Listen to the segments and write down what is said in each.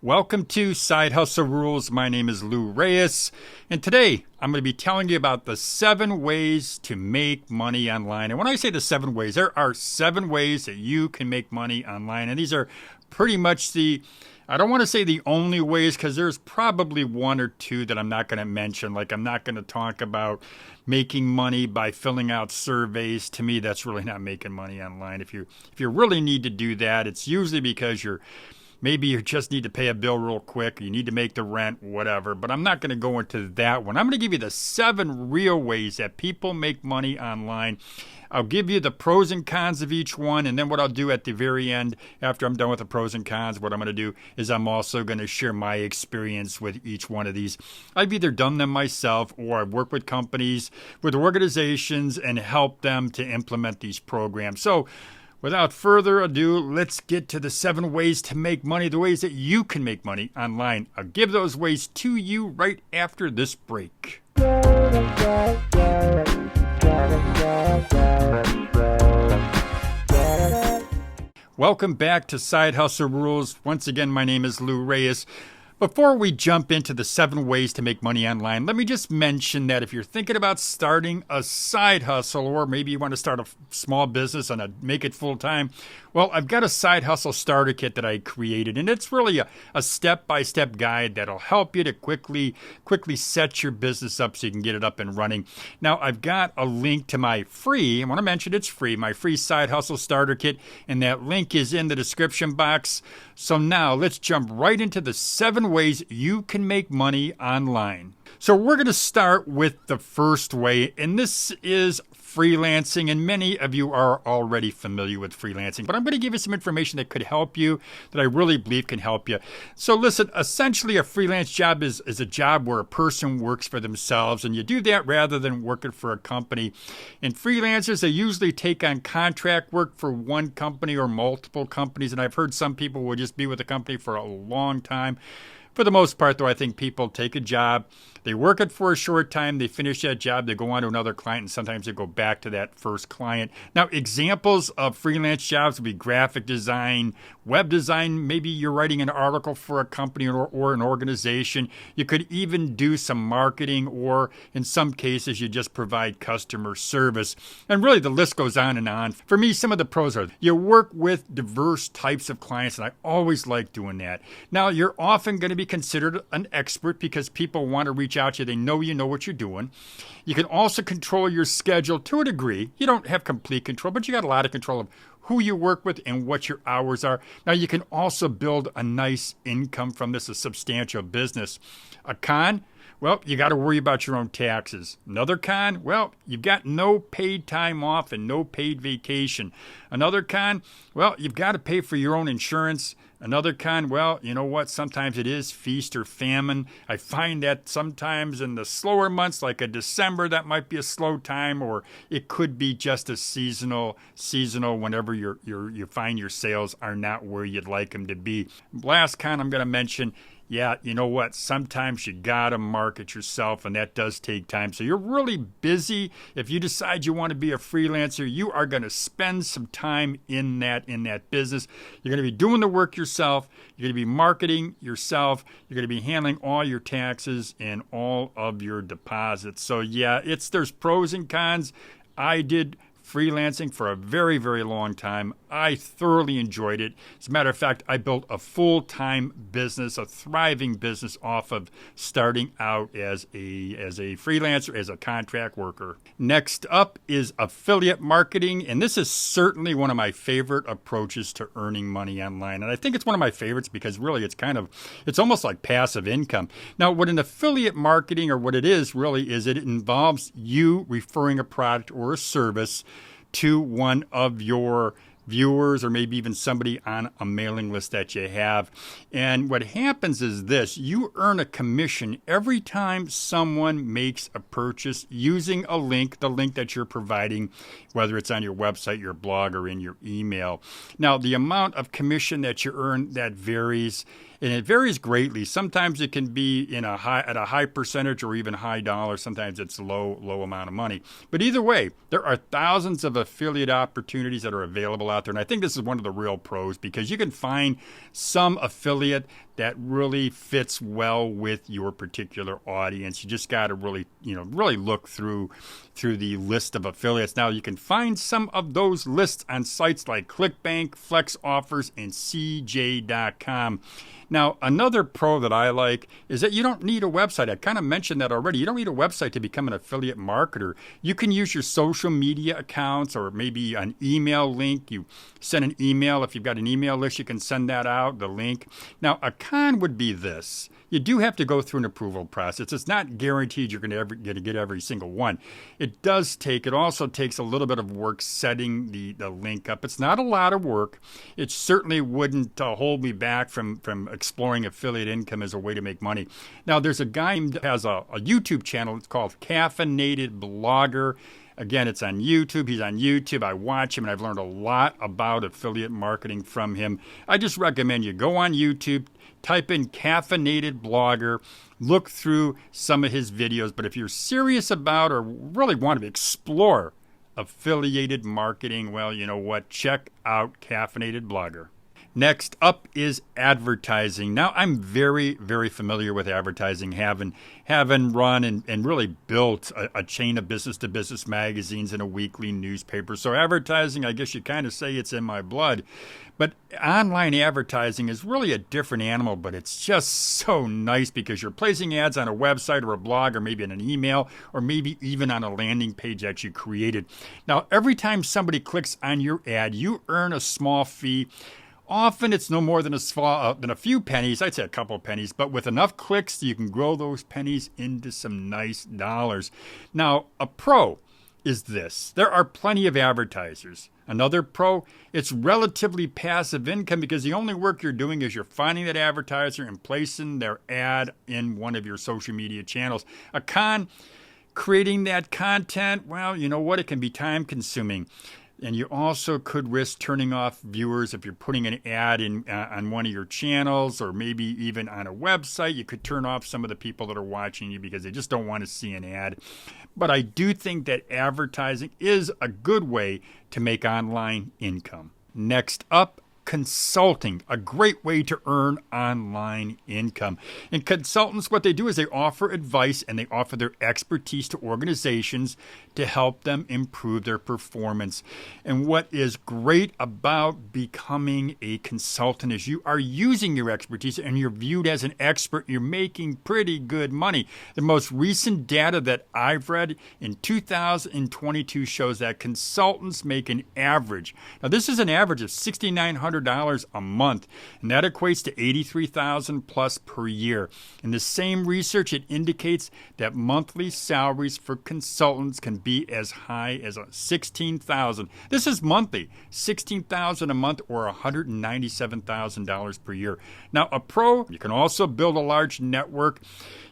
Welcome to Side Hustle Rules. My name is Lou Reyes, and today I'm going to be telling you about the 7 ways to make money online. And when I say the 7 ways, there are 7 ways that you can make money online. And these are pretty much I don't want to say the only ways, because there's probably 1 or 2 that I'm not going to mention. Like, I'm not going to talk about making money by filling out surveys. To me, that's really not making money online. If you really need to do that, it's usually because maybe you just need to pay a bill real quick, you need to make the rent, whatever. But I'm not going to go into that one. I'm going to give you the 7 real ways that people make money online. I'll give you the pros and cons of each one, and then what I'll do at the very end, after I'm done with the pros and cons, what I'm going to do is I'm also going to share my experience with each one of these. I've either done them myself, or I've worked with companies, with organizations, and helped them to implement these programs. So without further ado, let's get to the 7 ways to make money, the ways that you can make money online. I'll give those ways to you right after this break. Welcome back to Side Hustle Rules. Once again, my name is Lou Reyes. Before we jump into the 7 ways to make money online, let me just mention that if you're thinking about starting a side hustle, or maybe you want to start a small business and make it full time, well, I've got a side hustle starter kit that I created, and it's really a step-by-step guide that'll help you to quickly set your business up so you can get it up and running. Now, I've got a link to my free, I want to mention it's free, my free side hustle starter kit, and that link is in the description box. So now let's jump right into the 7 ways you can make money online. So we're going to start with the first way, and this is freelancing, and many of you are already familiar with freelancing, but I'm going to give you some information that could help you, that I really believe can help you. So listen, essentially a freelance job is a job where a person works for themselves, and you do that rather than working for a company. And freelancers, they usually take on contract work for one company or multiple companies, and I've heard some people will just be with a company for a long time. For the most part, though, I think people take a job, they work it for a short time, they finish that job, they go on to another client, and sometimes they go back to that first client. Now, examples of freelance jobs would be graphic design, web design. Maybe you're writing an article for a company or an organization. You could even do some marketing, or in some cases, you just provide customer service. And really, the list goes on and on. For me, some of the pros are you work with diverse types of clients, and I always like doing that. Now, you're often going to be considered an expert because people want to reach out to you. They know you know what you're doing. You can also control your schedule to a degree. You don't have complete control, but you got a lot of control of who you work with and what your hours are. Now, you can also build a nice income from this, a substantial business. A con? Well, you got to worry about your own taxes. Another con? Well, you've got no paid time off and no paid vacation. Another con? Well, you've got to pay for your own insurance. Another con? Well, you know what? Sometimes it is feast or famine. I find that sometimes in the slower months, like a December, that might be a slow time, or it could be just a seasonal whenever you find your sales are not where you'd like them to be. Last con I'm going to mention, yeah, you know what? Sometimes you got to market yourself, and that does take time. So you're really busy. If you decide you want to be a freelancer, you are going to spend some time in that business. You're going to be doing the work yourself. You're going to be marketing yourself. You're going to be handling all your taxes and all of your deposits. So yeah, there's pros and cons. I did freelancing for a very, very long time. I thoroughly enjoyed it. As a matter of fact, I built a full-time business, a thriving business off of starting out as a freelancer, as a contract worker. Next up is affiliate marketing, and this is certainly one of my favorite approaches to earning money online. And I think it's one of my favorites because really it's almost like passive income. Now, what an affiliate marketing, or what it is really, is it involves you referring a product or a service to one of your viewers, or maybe even somebody on a mailing list that you have. And what happens is this: you earn a commission every time someone makes a purchase using a link, the link that you're providing, whether it's on your website, your blog, or in your email. Now, the amount of commission that you earn, that varies. And it varies greatly. Sometimes it can be at a high percentage or even high dollar. Sometimes it's low amount of money. But either way, there are thousands of affiliate opportunities that are available out there. And I think this is one of the real pros, because you can find some affiliate that really fits well with your particular audience. You just got to really look through the list of affiliates. Now, you can find some of those lists on sites like ClickBank, Flex Offers, and CJ.com. Now, another pro that I like is that you don't need a website. I kind of mentioned that already. You don't need a website to become an affiliate marketer. You can use your social media accounts or maybe an email link. You send an email. If you've got an email list, you can send that out, the link. Now, a con would be this. You do have to go through an approval process. It's not guaranteed you're going to get every single one. It also takes a little bit of work setting the link up. It's not a lot of work. It certainly wouldn't hold me back from exploring affiliate income as a way to make money. Now, there's a guy who has a YouTube channel. It's called Caffeinated Blogger. Again, it's on YouTube. He's on YouTube. I watch him, and I've learned a lot about affiliate marketing from him. I just recommend you go on YouTube, type in Caffeinated Blogger, look through some of his videos. But if you're serious about or really want to explore affiliated marketing, well, you know what? Check out Caffeinated Blogger. Next up is advertising. Now, I'm very, very familiar with advertising, having run and really built a chain of business-to-business magazines and a weekly newspaper. So advertising, I guess you kind of say it's in my blood. But online advertising is really a different animal, but it's just so nice because you're placing ads on a website or a blog or maybe in an email or maybe even on a landing page that you created. Now, every time somebody clicks on your ad, you earn a small fee. Often it's no more than a few pennies, I'd say a couple pennies, but with enough clicks, you can grow those pennies into some nice dollars. Now, a pro is this. There are plenty of advertisers. Another pro, it's relatively passive income because the only work you're doing is you're finding that advertiser and placing their ad in one of your social media channels. A con, creating that content, well, you know what? It can be time consuming. And you also could risk turning off viewers if you're putting an ad in on one of your channels or maybe even on a website. You could turn off some of the people that are watching you because they just don't want to see an ad. But I do think that advertising is a good way to make online income. Next up, consulting, a great way to earn online income. And consultants, what they do is they offer advice and they offer their expertise to organizations to help them improve their performance. And what is great about becoming a consultant is you are using your expertise and you're viewed as an expert. You're making pretty good money. The most recent data that I've read in 2022 shows that consultants make an average. Now, this is an average of $6,900 a month, and that equates to $83,000 plus per year. In the same research, it indicates that monthly salaries for consultants can be as high as $16,000. This is monthly, $16,000 a month or $197,000 per year. Now, a pro, you can also build a large network.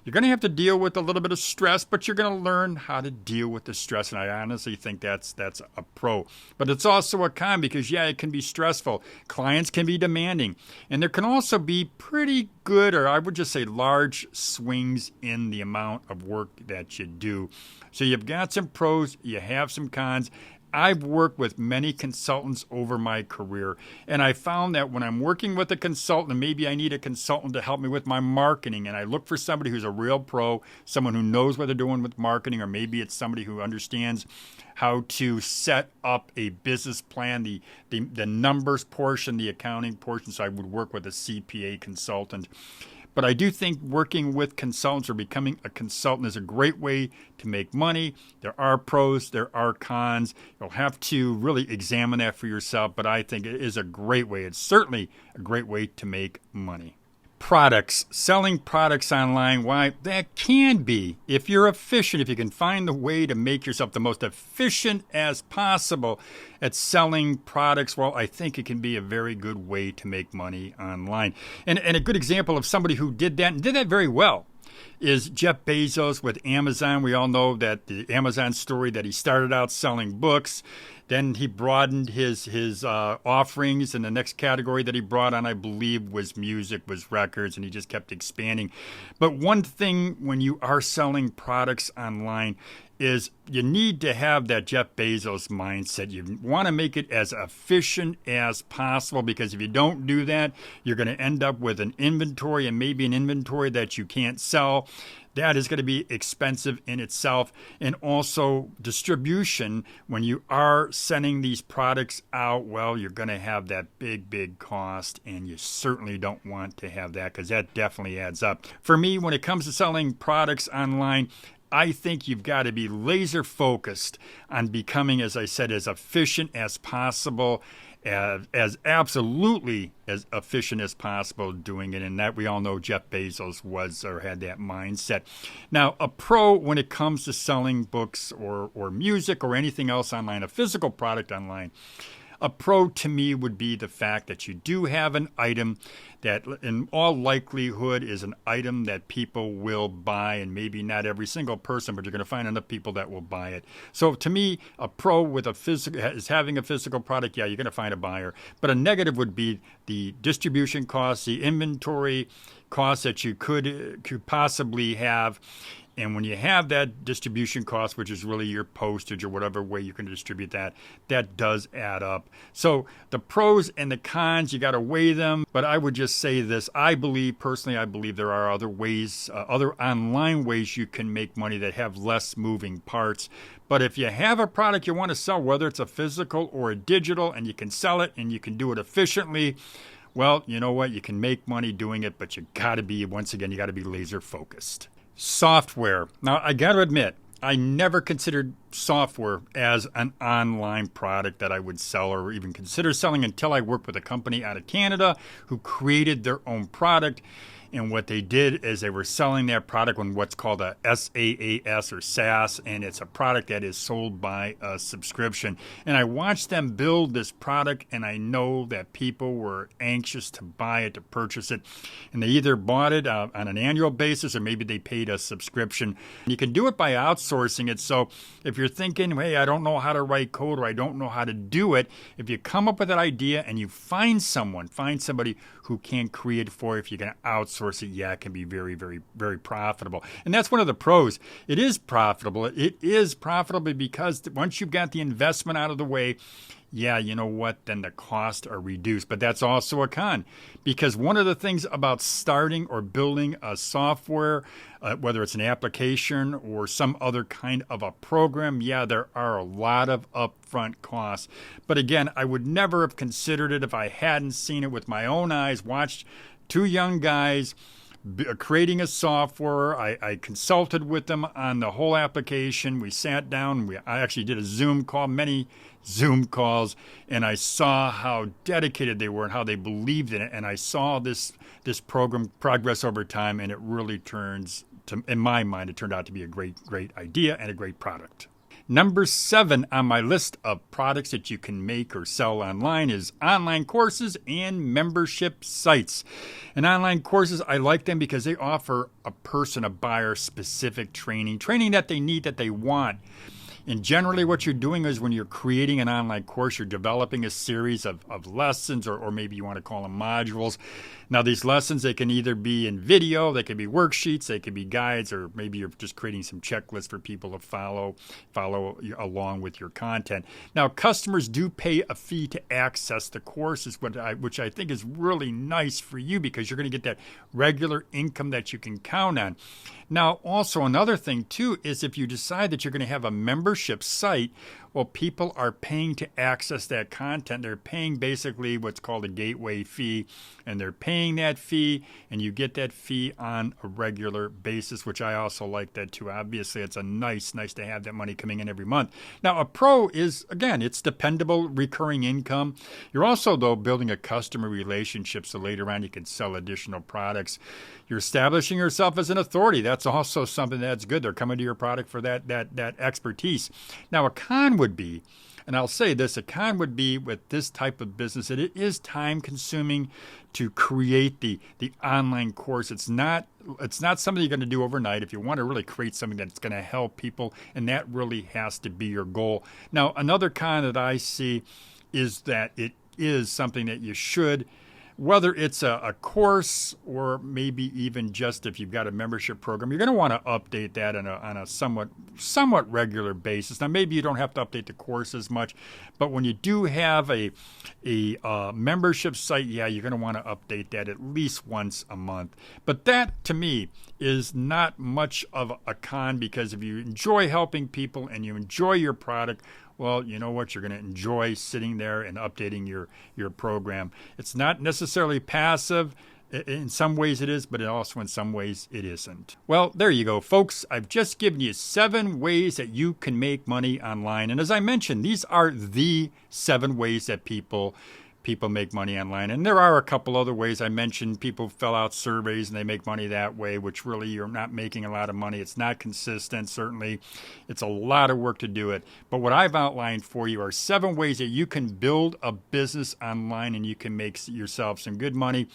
You're going to have to deal with a little bit of stress, but you're going to learn how to deal with the stress. And I honestly think that's a pro. But it's also a con because, yeah, it can be stressful. Clients can be demanding. And there can also be pretty good, or I would just say large swings in the amount of work that you do. So you've got some pros, you have some cons. I've worked with many consultants over my career, and I found that when I'm working with a consultant, and maybe I need a consultant to help me with my marketing, and I look for somebody who's a real pro, someone who knows what they're doing with marketing, or maybe it's somebody who understands how to set up a business plan, the numbers portion, the accounting portion, so I would work with a CPA consultant. But I do think working with consultants or becoming a consultant is a great way to make money. There are pros, there are cons. You'll have to really examine that for yourself, but I think it is a great way. It's certainly a great way to make money. Products, selling products online, why? That can be, if you're efficient, if you can find the way to make yourself the most efficient as possible at selling products, well, I think it can be a very good way to make money online. And a good example of somebody who did that and did that very well is Jeff Bezos with Amazon. We all know that the Amazon story, that he started out selling books, Then he broadened his offerings, and the next category that he brought on, I believe, was music, was records, and he just kept expanding. But one thing when you are selling products online is you need to have that Jeff Bezos mindset. You want to make it as efficient as possible, because if you don't do that, you're going to end up with an inventory, and maybe an inventory that you can't sell. That is going to be expensive in itself. And also distribution, when you are sending these products out, well, you're going to have that big cost, and you certainly don't want to have that, because that definitely adds up. For me, when it comes to selling products online, I think you've got to be laser focused on becoming, as I said, as efficient as possible, as absolutely as efficient as possible doing it. And that we all know Jeff Bezos was, or had that mindset. Now, a pro when it comes to selling books or music or anything else online, a physical product online, a pro to me would be the fact that you do have an item that in all likelihood is an item that people will buy, and maybe not every single person, but you're going to find enough people that will buy it. So to me, a pro with is having a physical product, yeah, you're going to find a buyer. But a negative would be the distribution costs, the inventory costs that you could possibly have. And when you have that distribution cost, which is really your postage or whatever way you can distribute that, that does add up. So the pros and the cons, you got to weigh them. But I would just say this. I believe there are other ways, other online ways you can make money that have less moving parts. But if you have a product you want to sell, whether it's a physical or a digital, and you can sell it and you can do it efficiently, well, you know what? You can make money doing it, but you got to be, once again, you got to be laser focused. Software. Now, I got to admit, I never considered software as an online product that I would sell or even consider selling until I worked with a company out of Canada who created their own product. And what they did is they were selling their product on what's called a SaaS or SaaS, and it's a product that is sold by a subscription. And I watched them build this product, and I know that people were anxious to buy it, to purchase it. And they either bought it on an annual basis, or maybe they paid a subscription. You can do it by outsourcing it. So if you're thinking, hey, I don't know how to write code, or I don't know how to do it, if you come up with that idea and you find somebody who can create it for you, if you're going to outsource it, yeah, it can be very, very, very profitable. And that's one of the pros. It is profitable. It is profitable because once you've got the investment out of the way, yeah, you know what, then the costs are reduced. But that's also a con, because one of the things about starting or building a software, whether it's an application or some other kind of a program, yeah, there are a lot of upfront costs. But again, I would never have considered it if I hadn't seen it with my own eyes, watched two young guys creating a software. I consulted with them on the whole application. We sat down. I actually did a Zoom call, many Zoom calls, and I saw how dedicated they were and how they believed in it. And I saw this program progress over time, and it really in my mind, it turned out to be a great idea and a great product. Number 7 on my list of products that you can make or sell online is online courses and membership sites. And online courses, I like them because they offer a buyer specific training that they need, that they want. And generally what you're doing is when you're creating an online course, you're developing a series of lessons, or maybe you want to call them modules. Now, these lessons, they can either be in video, they can be worksheets, they can be guides, or maybe you're just creating some checklists for people to follow along with your content. Now, customers do pay a fee to access the courses, which I think is really nice for you, because you're going to get that regular income that you can count on. Now, also another thing, too, is if you decide that you're going to have a membership site, well, people are paying to access that content. They're paying basically what's called a gateway fee, and they're paying that fee, and you get that fee on a regular basis, which I also like that, too. Obviously, it's nice to have that money coming in every month. Now, a pro is, again, it's dependable, recurring income. You're also, though, building a customer relationship, so later on you can sell additional products. You're establishing yourself as an authority. That's also something that's good. They're coming to your product for that expertise. Now, a con would be And I'll say this, a con would be with this type of business that it is time consuming to create the online course. It's not something you're going to do overnight if you want to really create something that's going to help people, and that really has to be your goal. Now, another con that I see is that it is something that you should, whether it's a course or maybe even just if you've got a membership program, you're going to want to update that on a somewhat regular basis. Now, maybe you don't have to update the course as much, but when you do have a membership site, yeah, you're going to want to update that at least once a month. But that, to me, is not much of a con, because if you enjoy helping people and you enjoy your product, well, you know what? You're going to enjoy sitting there and updating your program. It's not necessarily passive. In some ways it is, but also in some ways it isn't. Well, there you go, folks. I've just given you 7 ways that you can make money online. And as I mentioned, these are the 7 ways that people make money online. And there are a couple other ways. I mentioned people fill out surveys and they make money that way, which really you're not making a lot of money. It's not consistent, certainly. It's a lot of work to do it. But what I've outlined for you are 7 ways that you can build a business online and you can make yourself some good money.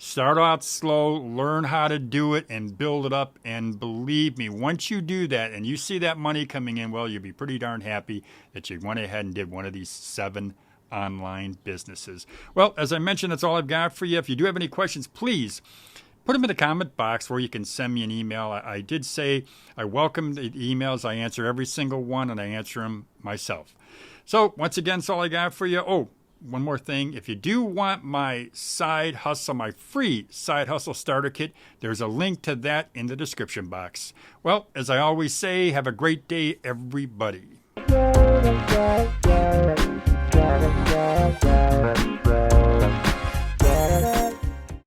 Start out slow, learn how to do it, and build it up. And believe me, once you do that and you see that money coming in, well, you'll be pretty darn happy that you went ahead and did one of these 7 online businesses. Well, as I mentioned, that's all I've got for you. If you do have any questions, please put them in the comment box where you can send me an email. I did say I welcome the emails. I answer every single one, and I answer them myself. So once again, that's all I got for you. Oh, one more thing. If you do want my side hustle, my free side hustle starter kit, there's a link to that in the description box. Well, as I always say, have a great day, everybody.